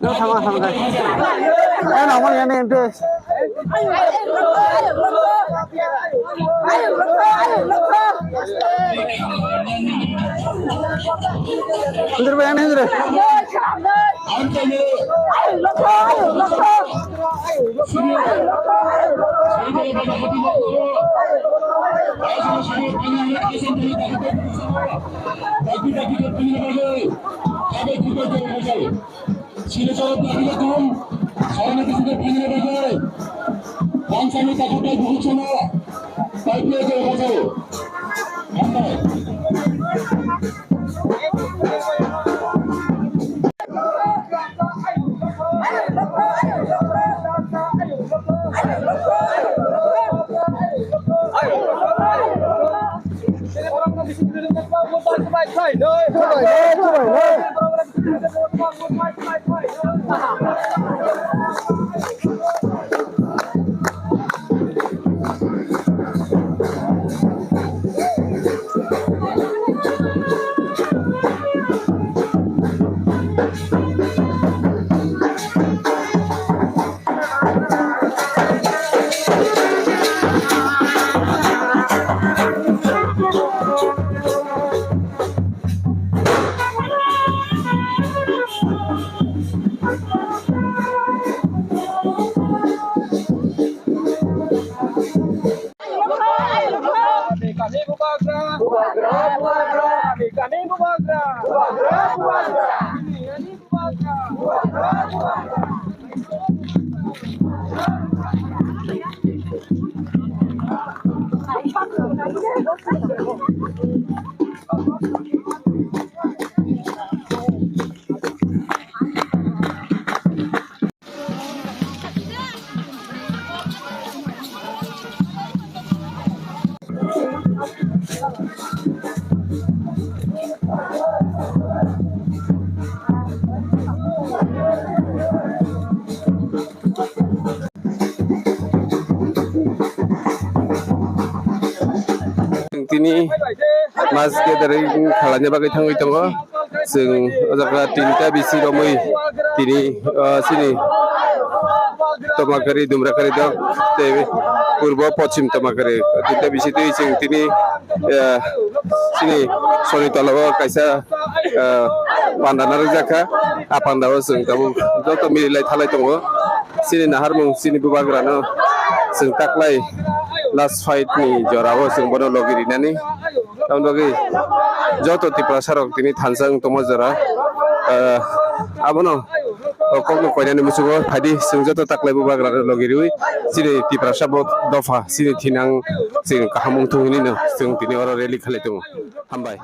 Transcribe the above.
Nó sama guys. Nomor yang ini tuh. Bentar bayang nih bentar. Tini mas ke dari kalanya bagai tangui tanggo, sing jaga tinta bisi romui tini sini tomakari dumra kari dok, te purbo pochim tomakari tinta bisi tu sing tini sini soni tolawa kaisa pandanar jaka apa ndawa sing tabu joto milai thalai tanggo, sini nahar mung sini bubagrano sing taklai last fight ni jorawo sing bono logiri nani tahun lagi joto tipra sarok tini thansang tomo jora abono kokno koinani musugo phadi sing joto taklai bubagra logiri sini tipra sabot dofa sini thinang sing kahamung thungini no sing tini oro rally khale tumo hambai